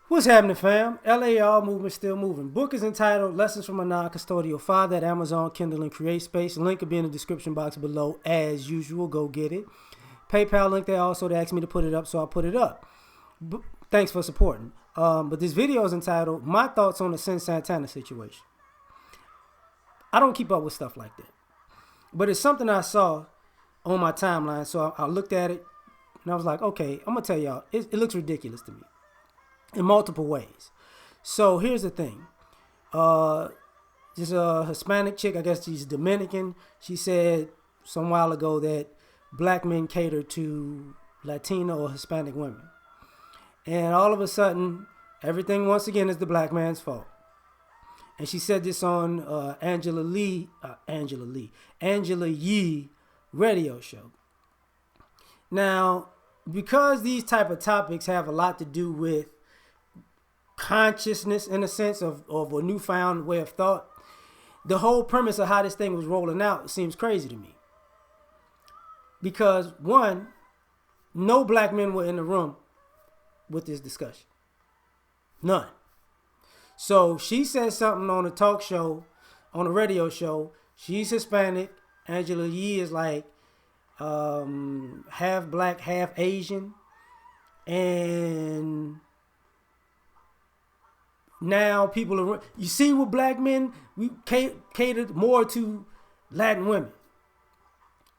What's happening, fam? L.A.R. movement still moving. Book is entitled Lessons from a Non-Custodial Father at Amazon, Kindle, and CreateSpace. Link will be in the description box below as usual. Go get it. PayPal link there also. They asked me to put it up, so I put it up. Thanks for supporting. But this video is entitled My Thoughts on the Sin Santana situation. I don't keep up with stuff like that. But it's something I saw on my timeline, so I looked at it, and I was like, okay, I'm going to tell y'all, it looks ridiculous to me in multiple ways. So here's the thing. This a Hispanic chick, I guess she's Dominican. She said some while ago that black men cater to Latino or Hispanic women. And all of a sudden, everything once again is the black man's fault. And she said this on Angela Yee radio show. Now, because these type of topics have a lot to do with consciousness in a sense of a newfound way of thought, the whole premise of how this thing was rolling out seems crazy to me. Because one, no black men were in the room with this discussion. None. So she said something on a talk show, on a radio show. She's Hispanic. Angela Yee is like half black, half Asian. And now people are, you see with black men, we catered more to Latin women.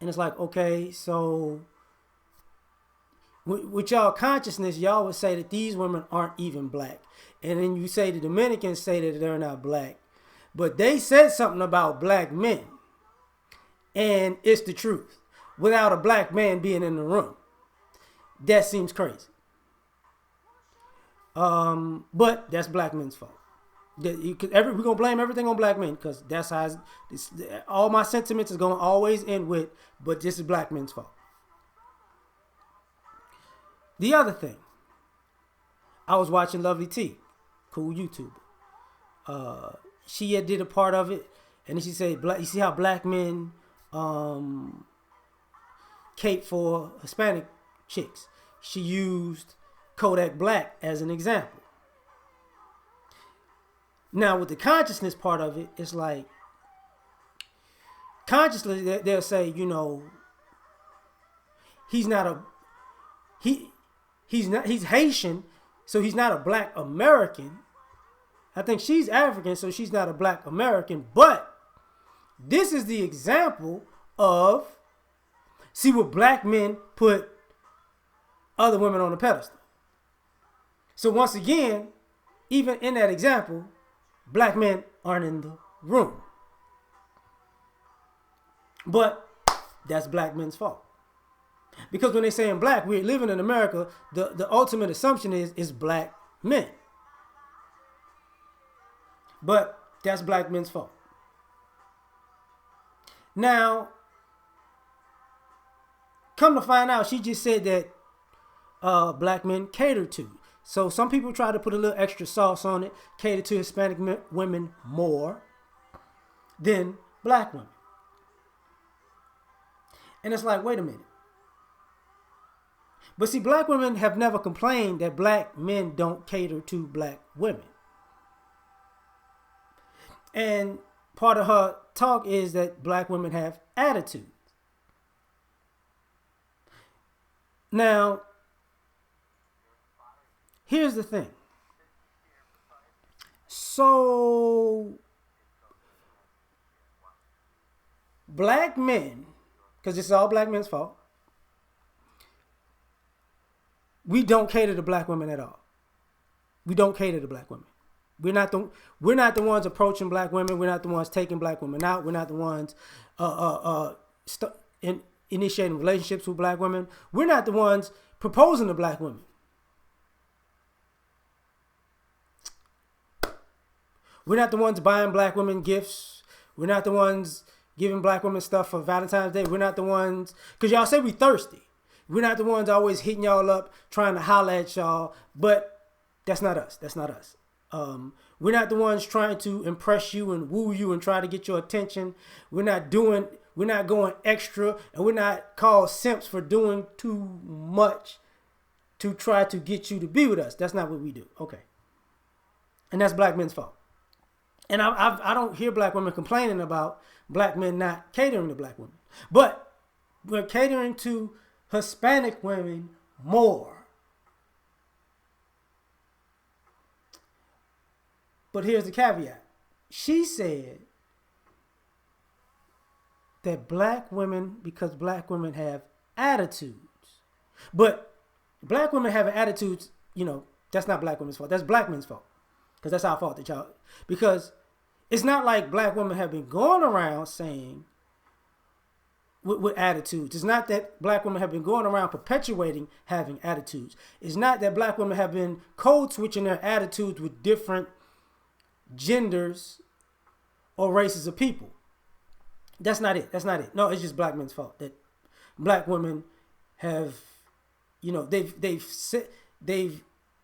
And it's like, okay, so with y'all consciousness, y'all would say that these women aren't even black. And then you say the Dominicans say that they're not black. But they said something about black men. And it's the truth. Without a black man being in the room. That seems crazy. But that's black men's fault. We're going to blame everything on black men. Because that's how all my sentiments is going to always end with, but this is black men's fault. The other thing. I was watching Lovely T. Cool YouTuber. She had did a part of it, and then she said, "You see how black men cape for Hispanic chicks?" She used Kodak Black as an example. Now, with the consciousness part of it, it's like consciously they'll say, you know, he's Haitian. So he's not a black American. I think she's African, so she's not a black American. But this is the example of, see what black men put other women on a pedestal. So once again, even in that example, black men aren't in the room. But that's black men's fault. Because when they say in black, we're living in America, the ultimate assumption is black men. But that's black men's fault. Now, come to find out, she just said that black men cater to. So some people try to put a little extra sauce on it, cater to Hispanic women more than black women. And it's like, wait a minute. But see, black women have never complained that black men don't cater to black women. And part of her talk is that black women have attitudes. Now, here's the thing. So, black men, because this is all black men's fault, we don't cater to black women at all. We don't cater to black women. We're not the ones approaching black women. We're not the ones taking black women out. We're not the ones initiating relationships with black women. We're not the ones proposing to black women. We're not the ones buying black women gifts. We're not the ones giving black women stuff for Valentine's Day. We're not the ones, because y'all say we thirsty. We're not the ones always hitting y'all up, trying to holler at y'all, but that's not us. That's not us. We're not the ones trying to impress you and woo you and try to get your attention. We're not going extra, and we're not called simps for doing too much to try to get you to be with us. That's not what we do. Okay. And that's black men's fault. And I don't hear black women complaining about black men not catering to black women. But we're catering to Hispanic women more. But here's the caveat. She said that black women, because black women have attitudes. But black women having attitudes, that's not black women's fault. That's black men's fault. Because that's our fault, that y'all. Because it's not like black women have been going around saying with attitudes. It's not that black women have been going around perpetuating having attitudes. It's not that black women have been code switching their attitudes with different genders or races of people. That's not it. That's not it. No, it's just black men's fault that black women have, they've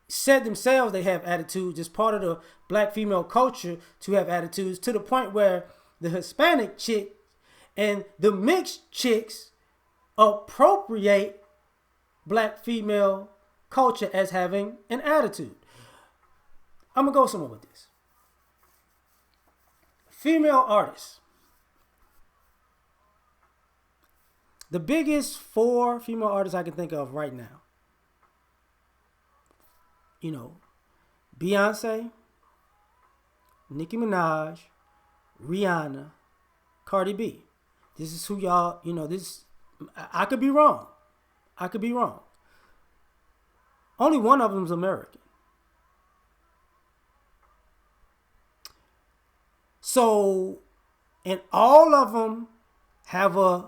said themselves they have attitudes. It's part of the black female culture to have attitudes, to the point where the Hispanic chick and the mixed chicks appropriate black female culture as having an attitude. I'm going to go somewhere with this. Female artists. The biggest 4 female artists I can think of right now. Beyonce, Nicki Minaj, Rihanna, Cardi B. This is who y'all, I could be wrong. I could be wrong. Only one of them is American. So, and all of them have a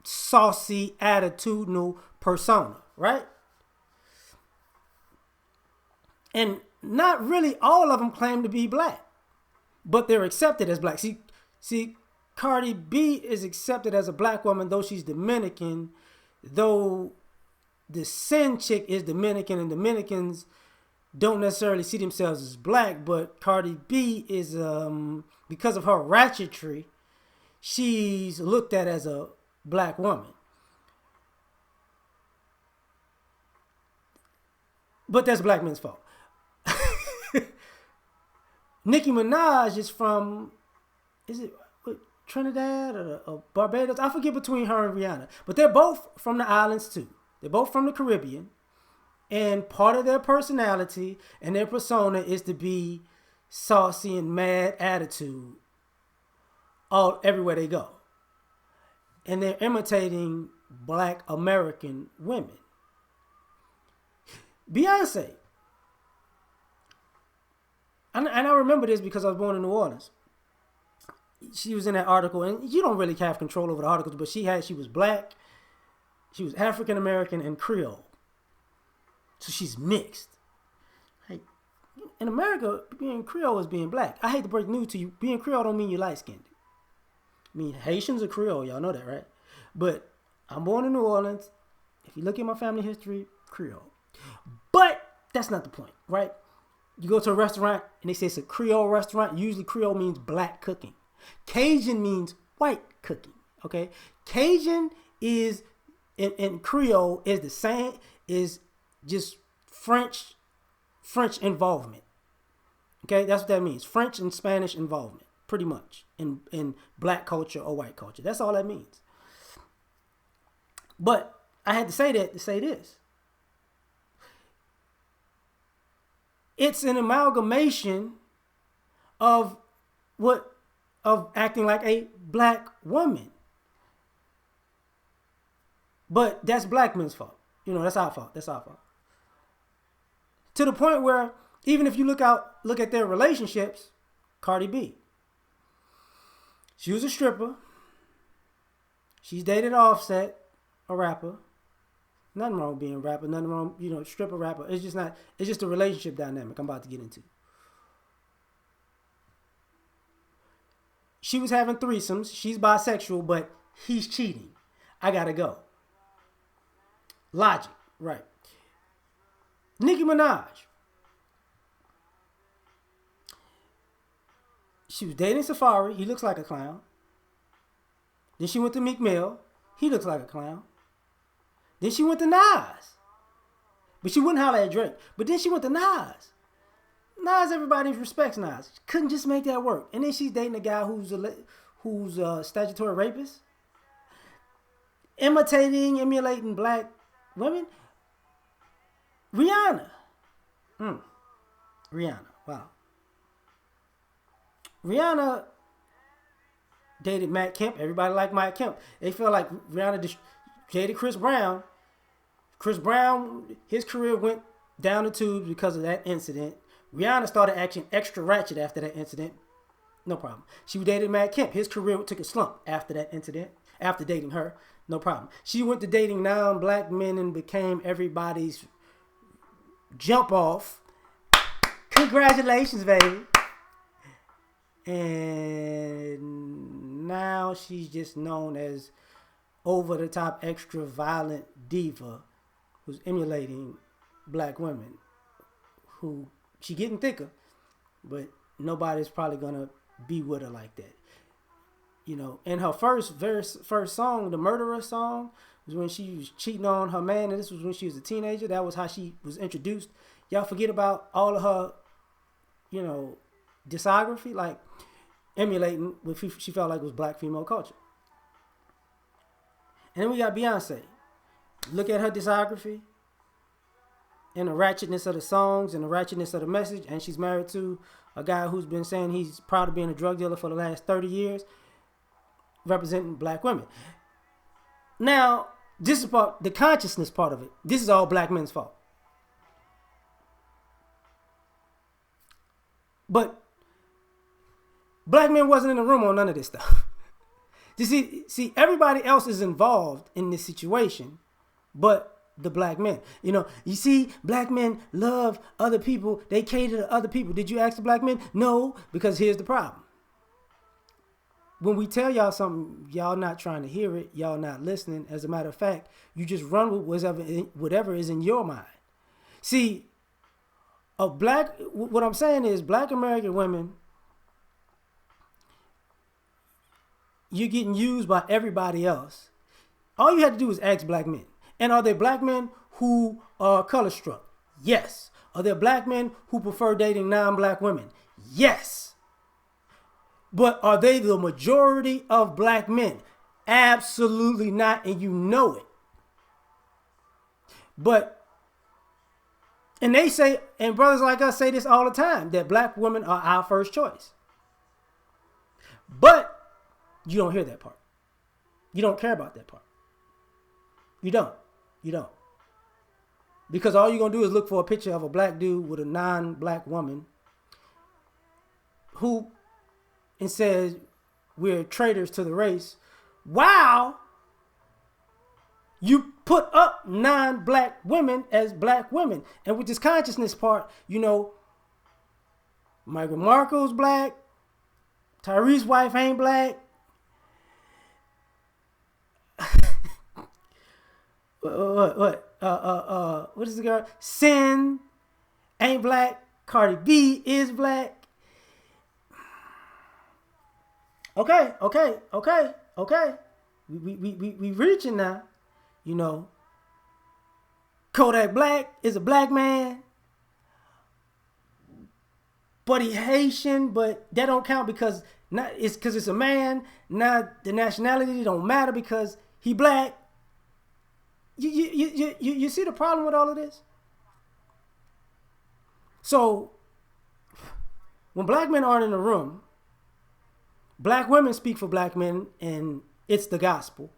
saucy, attitudinal persona, right? And not really all of them claim to be black, but they're accepted as black. See, Cardi B is accepted as a black woman, though she's Dominican, though the Sin chick is Dominican, and Dominicans don't necessarily see themselves as black, but Cardi B is, because of her ratchetry, she's looked at as a black woman. But that's black men's fault. Nicki Minaj is from, is it Trinidad or Barbados? I forget between her and Rihanna. But they're both from the islands too. They're both from the Caribbean. And part of their personality and their persona is to be saucy and mad attitude everywhere they go. And they're imitating black American women. Beyonce. And I remember this because I was born in New Orleans. She was in that article, and you don't really have control over the articles, but she was black, she was African American and Creole. So she's mixed. Like, in America, being Creole is being black. I hate to break news to you. Being Creole don't mean you're light-skinned. I mean, Haitians are Creole. Y'all know that, right? But I'm born in New Orleans. If you look at my family history, Creole. But that's not the point, right? You go to a restaurant and they say it's a Creole restaurant. Usually Creole means black cooking. Cajun means white cooking, okay? Cajun is, in Creole, is the same, is just French involvement. Okay, that's what that means. French and Spanish involvement, pretty much, in black culture or white culture. That's all that means. But I had to say that to say this. It's an amalgamation of acting like a black woman. But that's black men's fault. That's our fault. That's our fault. To the point where even if you look at their relationships, Cardi B. She was a stripper. She's dated Offset, a rapper. Nothing wrong with being a rapper. Nothing wrong, stripper, rapper. It's just a relationship dynamic I'm about to get into. She was having threesomes. She's bisexual, but he's cheating. I gotta go. Logic, right. Nicki Minaj. She was dating Safari. He looks like a clown. Then she went to Meek Mill. He looks like a clown. Then she went to Nas. But she wouldn't holler at Drake. But then she went to Nas. Nas, everybody respects Nas. Couldn't just make that work. And then she's dating a guy who's a statutory rapist, emulating black women. Rihanna. Rihanna. Wow. Rihanna dated Matt Kemp. Everybody liked Matt Kemp. They feel like Rihanna dated Chris Brown. Chris Brown, his career went down the tubes because of that incident. Rihanna started acting extra ratchet after that incident. No problem. She dated Matt Kemp. His career took a slump after that incident. After dating her, no problem. She went to dating non-black men and became everybody's jump off. Congratulations, baby. And now she's just known as over-the-top, extra violent diva who's emulating black women. Who she getting thicker, but nobody's probably gonna be with her like that. You know, and her first song, the Murderer song, was when she was cheating on her man, and this was when she was a teenager. That was how she was introduced. Y'all forget about all of her, you know, discography, like emulating what she felt like was black female culture. And then we got Beyonce. Look at her discography and the ratchetness of the songs and the ratchetness of the message. And she's married to a guy who's been saying he's proud of being a drug dealer for the last 30 years, representing black women. Now, this is the consciousness part of it. This is all black men's fault. But black men wasn't in the room on none of this stuff. You see, everybody else is involved in this situation, but the black men. You know, you see, black men love other people. They cater to other people. Did you ask the black men? No, because here's the problem. When we tell y'all something, y'all not trying to hear it. Y'all not listening. As a matter of fact, you just run with whatever is in your mind. See, what I'm saying is black American women, you're getting used by everybody else. All you had to do is ask black men. And are there black men who are color struck? Yes. Are there black men who prefer dating non-black women? Yes. But are they the majority of black men? Absolutely not, and you know it. And they say, and brothers like us say this all the time, that black women are our first choice. But you don't hear that part. You don't care about that part. You don't. Because all you're going to do is look for a picture of a black dude with a non-black woman who and says we're traitors to the race. Wow! You put up non-black women as black women. And with this consciousness part, you know, Meghan Markle's black. Tyrese's wife ain't black. What is the girl? Sin ain't black. Cardi B is black. Okay. We reaching now. You know, Kodak Black is a black man, but he Haitian, but that don't count because it's a man. Not the nationality don't matter because he black. You see the problem with all of this? So when black men aren't in the room, black women speak for black men and it's the gospel.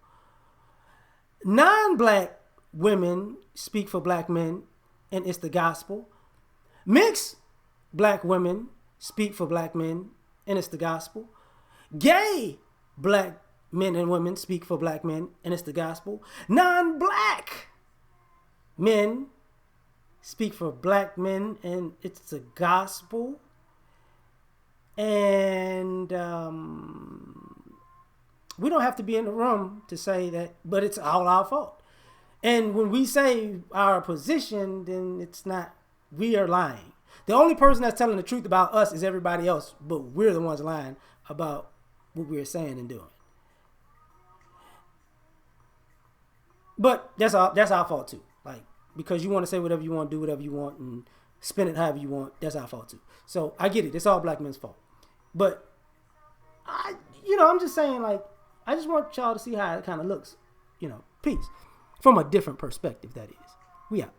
Non-black women speak for black men and it's the gospel. Mixed black women speak for black men and it's the gospel. Gay black men and women speak for black men and it's the gospel. Non-black men speak for black men and it's the gospel. And we don't have to be in the room to say that, but it's all our fault. And when we say our position, then it's not, we are lying. The only person that's telling the truth about us is everybody else, but we're the ones lying about what we're saying and doing. But that's our fault too. Like, because you want to say whatever you want, do whatever you want, and Spend it however you want. That's our fault too. So I get it. It's all black men's fault. But I'm just saying, like, I just want y'all to see how it kind of looks. Peace. From a different perspective, that is. We out.